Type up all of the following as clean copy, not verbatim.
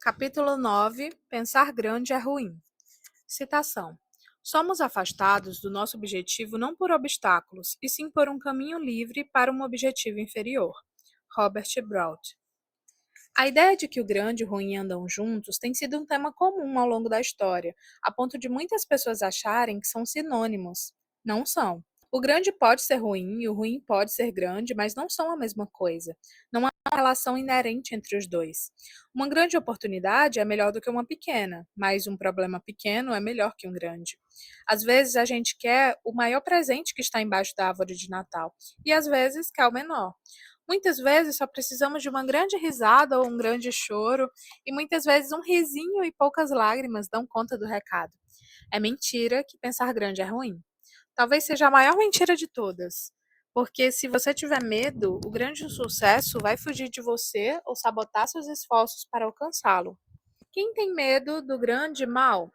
Capítulo 9. Pensar grande é ruim. Citação. Somos afastados do nosso objetivo não por obstáculos, e sim por um caminho livre para um objetivo inferior. Robert Brault. A ideia de que o grande e o ruim andam juntos tem sido um tema comum ao longo da história, a ponto de muitas pessoas acharem que são sinônimos. Não são. O grande pode ser ruim e o ruim pode ser grande, mas não são a mesma coisa. Não há uma relação inerente entre os dois. Uma grande oportunidade é melhor do que uma pequena, mas um problema pequeno é melhor que um grande. Às vezes a gente quer o maior presente que está embaixo da árvore de Natal, e às vezes quer o menor. Muitas vezes só precisamos de uma grande risada ou um grande choro, e muitas vezes um risinho e poucas lágrimas dão conta do recado. É mentira que pensar grande é ruim. Talvez seja a maior mentira de todas. Porque se você tiver medo, o grande sucesso vai fugir de você ou sabotar seus esforços para alcançá-lo. Quem tem medo do grande mal?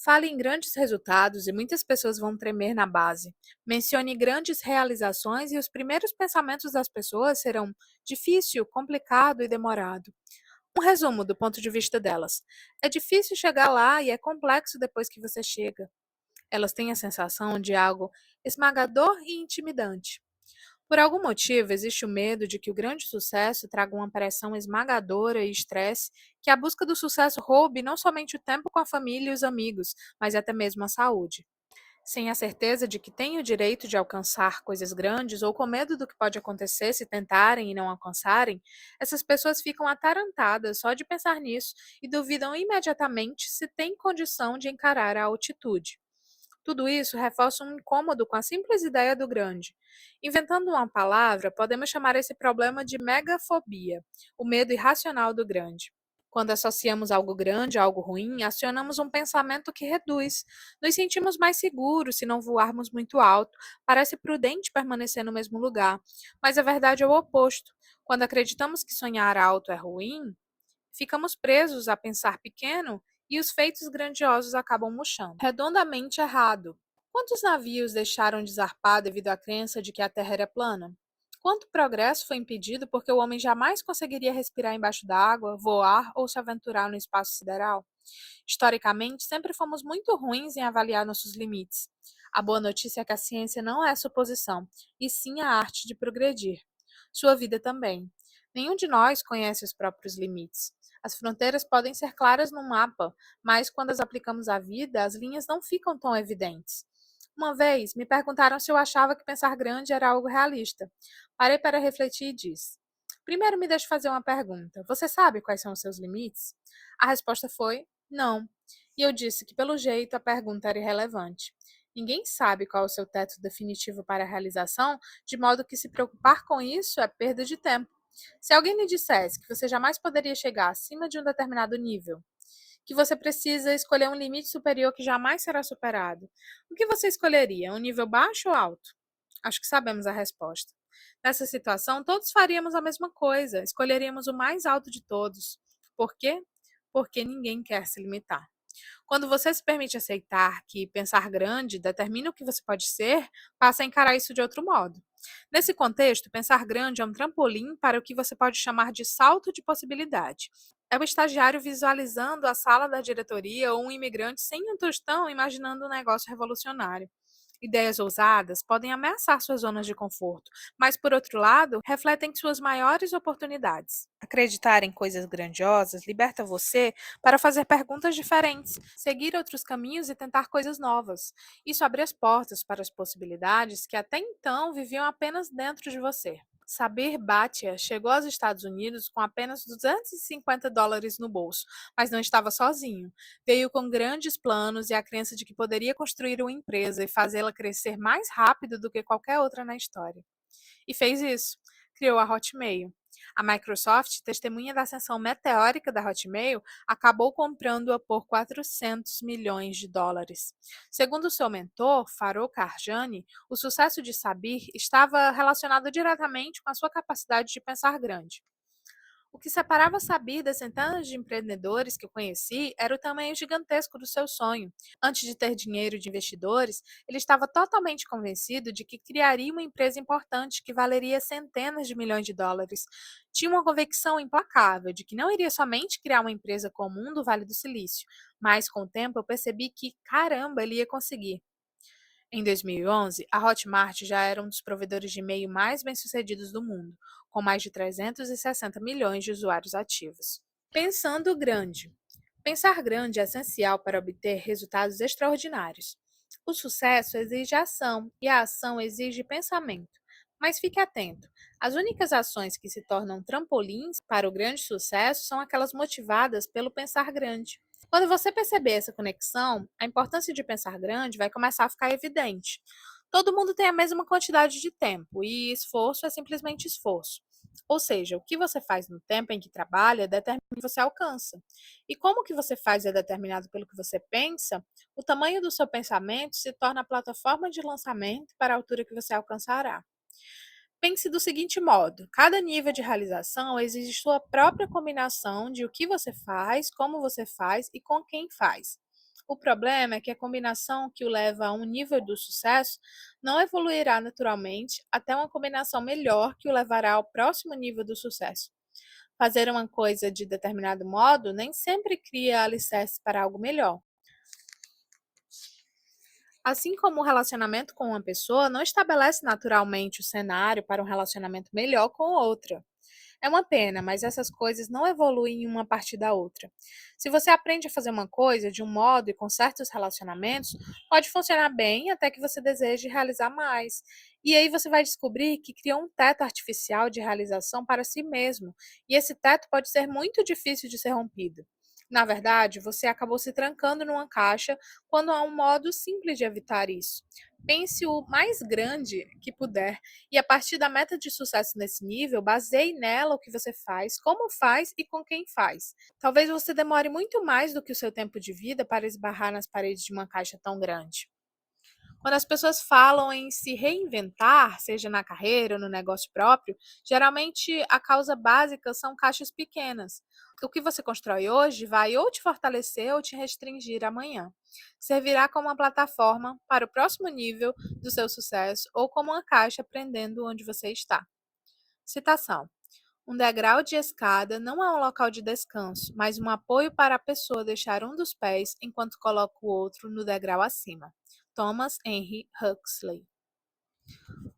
Fale em grandes resultados e muitas pessoas vão tremer na base. Mencione grandes realizações e os primeiros pensamentos das pessoas serão difícil, complicado e demorado. Um resumo do ponto de vista delas. É difícil chegar lá e é complexo depois que você chega. Elas têm a sensação de algo esmagador e intimidante. Por algum motivo, existe o medo de que o grande sucesso traga uma pressão esmagadora e estresse, que a busca do sucesso roube não somente o tempo com a família e os amigos, mas até mesmo a saúde. Sem a certeza de que têm o direito de alcançar coisas grandes ou com medo do que pode acontecer se tentarem e não alcançarem, essas pessoas ficam atarantadas só de pensar nisso e duvidam imediatamente se têm condição de encarar a altitude. Tudo isso reforça um incômodo com a simples ideia do grande. Inventando uma palavra, podemos chamar esse problema de megafobia, o medo irracional do grande. Quando associamos algo grande a algo ruim, acionamos um pensamento que reduz. Nos sentimos mais seguros se não voarmos muito alto. Parece prudente permanecer no mesmo lugar. Mas a verdade é o oposto. Quando acreditamos que sonhar alto é ruim, ficamos presos a pensar pequeno e os feitos grandiosos acabam murchando. Redondamente errado. Quantos navios deixaram de zarpar devido à crença de que a Terra era plana? Quanto progresso foi impedido porque o homem jamais conseguiria respirar embaixo d'água, voar ou se aventurar no espaço sideral? Historicamente, sempre fomos muito ruins em avaliar nossos limites. A boa notícia é que a ciência não é suposição, e sim a arte de progredir. Sua vida também. Nenhum de nós conhece os próprios limites. As fronteiras podem ser claras no mapa, mas quando as aplicamos à vida, as linhas não ficam tão evidentes. Uma vez, me perguntaram se eu achava que pensar grande era algo realista. Parei para refletir e disse: primeiro me deixe fazer uma pergunta. Você sabe quais são os seus limites? A resposta foi: não. E eu disse que, pelo jeito, a pergunta era irrelevante. Ninguém sabe qual é o seu teto definitivo para a realização, de modo que se preocupar com isso é perda de tempo. Se alguém lhe dissesse que você jamais poderia chegar acima de um determinado nível, que você precisa escolher um limite superior que jamais será superado, o que você escolheria? Um nível baixo ou alto? Acho que sabemos a resposta. Nessa situação, todos faríamos a mesma coisa, escolheríamos o mais alto de todos. Por quê? Porque ninguém quer se limitar. Quando você se permite aceitar que pensar grande determina o que você pode ser, passa a encarar isso de outro modo. Nesse contexto, pensar grande é um trampolim para o que você pode chamar de salto de possibilidade. É o estagiário visualizando a sala da diretoria ou um imigrante sem um tostão imaginando um negócio revolucionário. Ideias ousadas podem ameaçar suas zonas de conforto, mas, por outro lado, refletem suas maiores oportunidades. Acreditar em coisas grandiosas liberta você para fazer perguntas diferentes, seguir outros caminhos e tentar coisas novas. Isso abre as portas para as possibilidades que até então viviam apenas dentro de você. Sabir Bhatia chegou aos Estados Unidos com apenas US$ 250 no bolso, mas não estava sozinho. Veio com grandes planos e a crença de que poderia construir uma empresa e fazê-la crescer mais rápido do que qualquer outra na história. E fez isso. Criou a Hotmail. A Microsoft, testemunha da ascensão meteórica da Hotmail, acabou comprando-a por US$ 400 milhões. Segundo seu mentor, Farooq Arjani, o sucesso de Sabir estava relacionado diretamente com a sua capacidade de pensar grande. O que separava Sabir das centenas de empreendedores que eu conheci era o tamanho gigantesco do seu sonho. Antes de ter dinheiro de investidores, ele estava totalmente convencido de que criaria uma empresa importante que valeria centenas de milhões de dólares. Tinha uma convicção implacável de que não iria somente criar uma empresa comum do Vale do Silício, mas com o tempo eu percebi que, caramba, ele ia conseguir. Em 2011, a Hotmart já era um dos provedores de e-mail mais bem-sucedidos do mundo, com mais de 360 milhões de usuários ativos. Pensando grande. Pensar grande é essencial para obter resultados extraordinários. O sucesso exige ação e a ação exige pensamento. Mas fique atento: as únicas ações que se tornam trampolins para o grande sucesso são aquelas motivadas pelo pensar grande. Quando você perceber essa conexão, a importância de pensar grande vai começar a ficar evidente. Todo mundo tem a mesma quantidade de tempo e esforço é simplesmente esforço. Ou seja, o que você faz no tempo em que trabalha determina o que você alcança. E como o que você faz é determinado pelo que você pensa, o tamanho do seu pensamento se torna a plataforma de lançamento para a altura que você alcançará. Pense do seguinte modo: cada nível de realização exige sua própria combinação de o que você faz, como você faz e com quem faz. O problema é que a combinação que o leva a um nível do sucesso não evoluirá naturalmente até uma combinação melhor que o levará ao próximo nível do sucesso. Fazer uma coisa de determinado modo nem sempre cria alicerce para algo melhor. Assim como o relacionamento com uma pessoa não estabelece naturalmente o cenário para um relacionamento melhor com outra. É uma pena, mas essas coisas não evoluem uma partir da outra. Se você aprende a fazer uma coisa de um modo e com certos relacionamentos, pode funcionar bem até que você deseje realizar mais. E aí você vai descobrir que criou um teto artificial de realização para si mesmo, e esse teto pode ser muito difícil de ser rompido. Na verdade, você acabou se trancando numa caixa quando há um modo simples de evitar isso. Pense o mais grande que puder e a partir da meta de sucesso nesse nível, baseie nela o que você faz, como faz e com quem faz. Talvez você demore muito mais do que o seu tempo de vida para esbarrar nas paredes de uma caixa tão grande. Quando as pessoas falam em se reinventar, seja na carreira ou no negócio próprio, geralmente a causa básica são caixas pequenas. O que você constrói hoje vai ou te fortalecer ou te restringir amanhã. Servirá como uma plataforma para o próximo nível do seu sucesso ou como uma caixa prendendo onde você está. Citação: um degrau de escada não é um local de descanso, mas um apoio para a pessoa deixar um dos pés enquanto coloca o outro no degrau acima. Thomas Henry Huxley.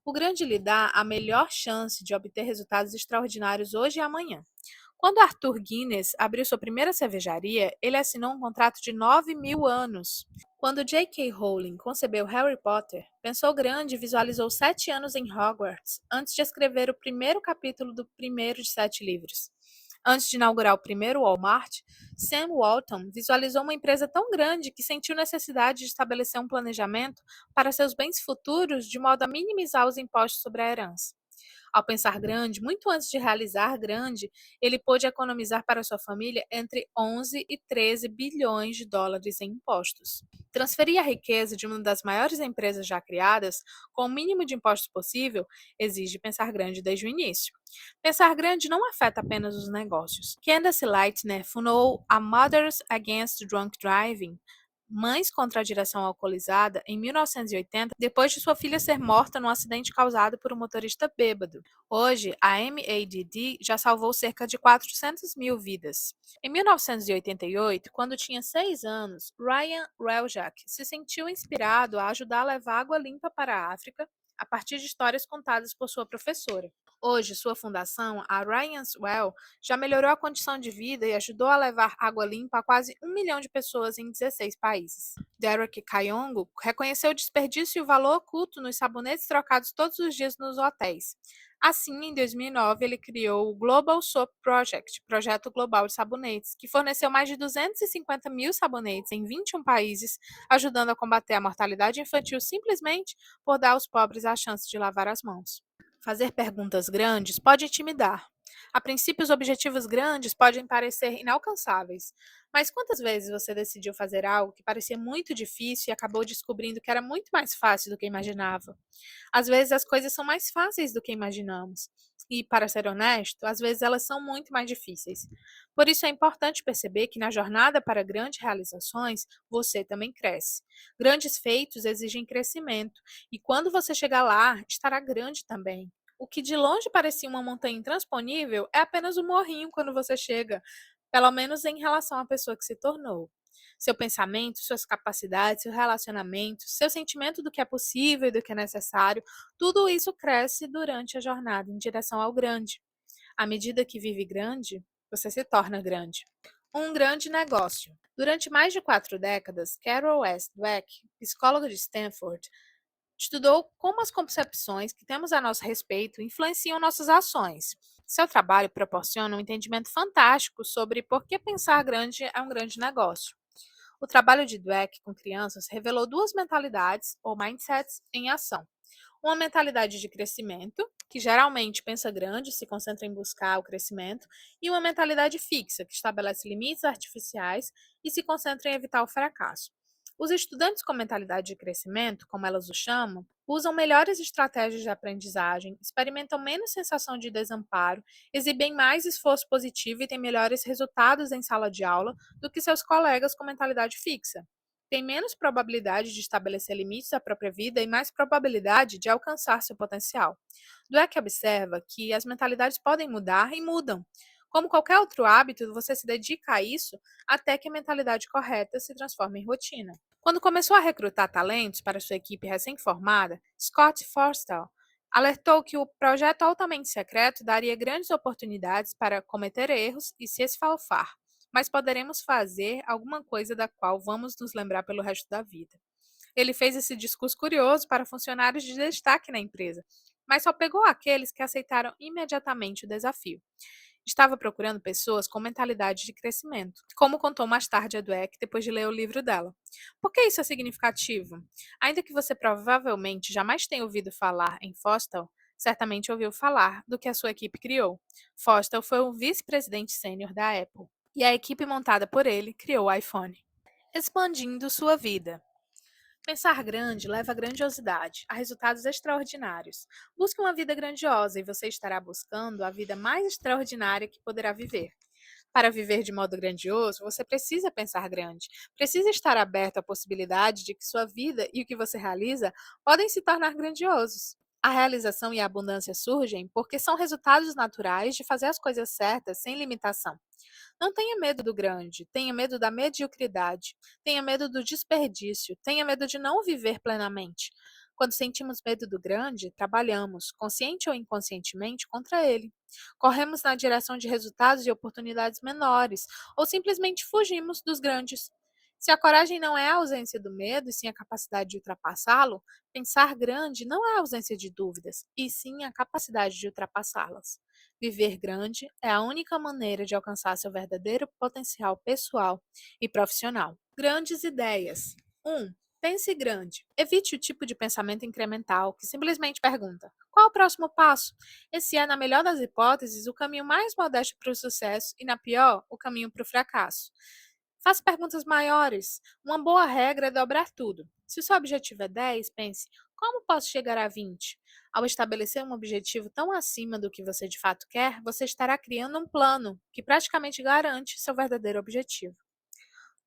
O grande lhe dá a melhor chance de obter resultados extraordinários hoje e amanhã. Quando Arthur Guinness abriu sua primeira cervejaria, ele assinou um contrato de 9.000 anos. Quando J.K. Rowling concebeu Harry Potter, pensou grande e visualizou 7 anos em Hogwarts antes de escrever o primeiro capítulo do primeiro de 7 livros. Antes de inaugurar o primeiro Walmart, Sam Walton visualizou uma empresa tão grande que sentiu necessidade de estabelecer um planejamento para seus bens futuros de modo a minimizar os impostos sobre a herança. Ao pensar grande, muito antes de realizar grande, ele pôde economizar para sua família entre 11 e 13 bilhões de dólares em impostos. Transferir a riqueza de uma das maiores empresas já criadas, com o mínimo de impostos possível, exige pensar grande desde o início. Pensar grande não afeta apenas os negócios. Candace Lightner fundou a Mothers Against Drunk Driving, Mães contra a Direção Alcoolizada, em 1980, depois de sua filha ser morta num acidente causado por um motorista bêbado. Hoje, a MADD já salvou cerca de 400 mil vidas. Em 1988, quando tinha 6 anos, Ryan Reljak se sentiu inspirado a ajudar a levar água limpa para a África a partir de histórias contadas por sua professora. Hoje, sua fundação, a Ryan's Well, já melhorou a condição de vida e ajudou a levar água limpa a quase 1 milhão de pessoas em 16 países. Derek Kayongo reconheceu o desperdício e o valor oculto nos sabonetes trocados todos os dias nos hotéis. Assim, em 2009, ele criou o Global Soap Project, Projeto Global de Sabonetes, que forneceu mais de 250 mil sabonetes em 21 países, ajudando a combater a mortalidade infantil simplesmente por dar aos pobres a chance de lavar as mãos. Fazer perguntas grandes pode intimidar, A princípio, os objetivos grandes podem parecer inalcançáveis, mas quantas vezes você decidiu fazer algo que parecia muito difícil e acabou descobrindo que era muito mais fácil do que imaginava? Às vezes as coisas são mais fáceis do que imaginamos. E, para ser honesto, às vezes elas são muito mais difíceis. Por isso é importante perceber que na jornada para grandes realizações, você também cresce. Grandes feitos exigem crescimento, e quando você chegar lá, estará grande também. O que de longe parecia uma montanha intransponível é apenas um morrinho quando você chega, pelo menos em relação à pessoa que se tornou. Seu pensamento, suas capacidades, seu relacionamento, seu sentimento do que é possível e do que é necessário, tudo isso cresce durante a jornada em direção ao grande. À medida que vive grande, você se torna grande. Um grande negócio. Durante mais de 4 décadas, Carol S. Dweck, psicóloga de Stanford, estudou como as concepções que temos a nosso respeito influenciam nossas ações. Seu trabalho proporciona um entendimento fantástico sobre por que pensar grande é um grande negócio. O trabalho de Dweck com crianças revelou duas mentalidades, ou mindsets, em ação. Uma mentalidade de crescimento, que geralmente pensa grande e se concentra em buscar o crescimento, e uma mentalidade fixa, que estabelece limites artificiais e se concentra em evitar o fracasso. Os estudantes com mentalidade de crescimento, como elas o chamam, usam melhores estratégias de aprendizagem, experimentam menos sensação de desamparo, exibem mais esforço positivo e têm melhores resultados em sala de aula do que seus colegas com mentalidade fixa. Têm menos probabilidade de estabelecer limites à própria vida e mais probabilidade de alcançar seu potencial. Dweck observa que as mentalidades podem mudar e mudam. Como qualquer outro hábito, você se dedica a isso até que a mentalidade correta se transforme em rotina. Quando começou a recrutar talentos para sua equipe recém-formada, Scott Forstall alertou que o projeto altamente secreto daria grandes oportunidades para cometer erros e se esfalfar, mas poderemos fazer alguma coisa da qual vamos nos lembrar pelo resto da vida. Ele fez esse discurso curioso para funcionários de destaque na empresa, mas só pegou aqueles que aceitaram imediatamente o desafio. Estava procurando pessoas com mentalidade de crescimento, como contou mais tarde a Dweck depois de ler o livro dela. Por que isso é significativo? Ainda que você provavelmente jamais tenha ouvido falar em Fostel, certamente ouviu falar do que a sua equipe criou. Fostel foi o vice-presidente sênior da Apple, e a equipe montada por ele criou o iPhone. Expandindo sua vida. Pensar grande leva à grandiosidade, a resultados extraordinários. Busque uma vida grandiosa e você estará buscando a vida mais extraordinária que poderá viver. Para viver de modo grandioso, você precisa pensar grande. Precisa estar aberto à possibilidade de que sua vida e o que você realiza podem se tornar grandiosos. A realização e a abundância surgem porque são resultados naturais de fazer as coisas certas sem limitação. Não tenha medo do grande, tenha medo da mediocridade, tenha medo do desperdício, tenha medo de não viver plenamente. Quando sentimos medo do grande, trabalhamos, consciente ou inconscientemente, contra ele. Corremos na direção de resultados e oportunidades menores, ou simplesmente fugimos dos grandes. Se a coragem não é a ausência do medo, e sim a capacidade de ultrapassá-lo, pensar grande não é a ausência de dúvidas, e sim a capacidade de ultrapassá-las. Viver grande é a única maneira de alcançar seu verdadeiro potencial pessoal e profissional. Grandes ideias. 1. Pense grande. Evite o tipo de pensamento incremental que simplesmente pergunta: qual o próximo passo? Esse é, na melhor das hipóteses, o caminho mais modesto para o sucesso e, na pior, o caminho para o fracasso. Faça perguntas maiores. Uma boa regra é dobrar tudo. Se o seu objetivo é 10, pense: como posso chegar a 20? Ao estabelecer um objetivo tão acima do que você de fato quer, você estará criando um plano que praticamente garante seu verdadeiro objetivo.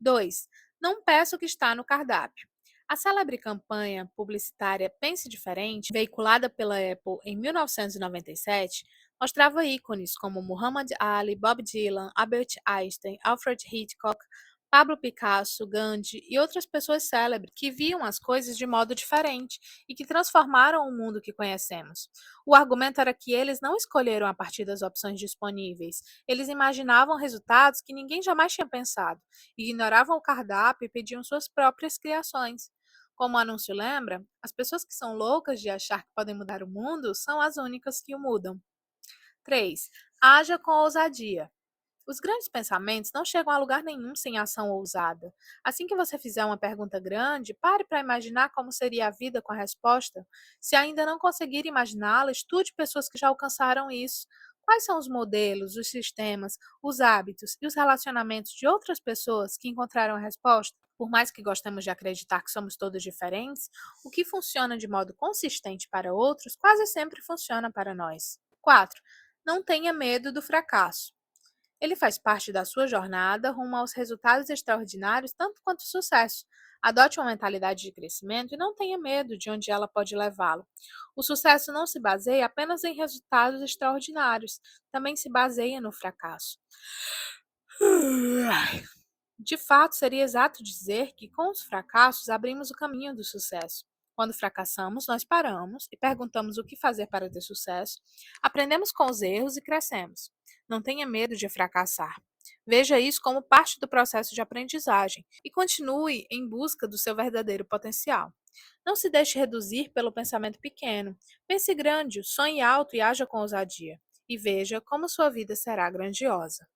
2. Não peça o que está no cardápio. A célebre campanha publicitária Pense Diferente, veiculada pela Apple em 1997, mostrava ícones como Muhammad Ali, Bob Dylan, Albert Einstein, Alfred Hitchcock, Pablo Picasso, Gandhi e outras pessoas célebres que viam as coisas de modo diferente e que transformaram o mundo que conhecemos. O argumento era que eles não escolheram a partir das opções disponíveis, eles imaginavam resultados que ninguém jamais tinha pensado, ignoravam o cardápio e pediam suas próprias criações. Como o anúncio lembra, as pessoas que são loucas de achar que podem mudar o mundo são as únicas que o mudam. 3. Haja com ousadia. Os grandes pensamentos não chegam a lugar nenhum sem ação ousada. Assim que você fizer uma pergunta grande, pare para imaginar como seria a vida com a resposta. Se ainda não conseguir imaginá-la, estude pessoas que já alcançaram isso. Quais são os modelos, os sistemas, os hábitos e os relacionamentos de outras pessoas que encontraram a resposta? Por mais que gostemos de acreditar que somos todos diferentes, o que funciona de modo consistente para outros quase sempre funciona para nós. 4. Não tenha medo do fracasso. Ele faz parte da sua jornada rumo aos resultados extraordinários, tanto quanto o sucesso. Adote uma mentalidade de crescimento e não tenha medo de onde ela pode levá-lo. O sucesso não se baseia apenas em resultados extraordinários, também se baseia no fracasso. De fato, seria exato dizer que com os fracassos abrimos o caminho do sucesso. Quando fracassamos, nós paramos e perguntamos o que fazer para ter sucesso, aprendemos com os erros e crescemos. Não tenha medo de fracassar. Veja isso como parte do processo de aprendizagem e continue em busca do seu verdadeiro potencial. Não se deixe reduzir pelo pensamento pequeno. Pense grande, sonhe alto e haja com ousadia. E veja como sua vida será grandiosa.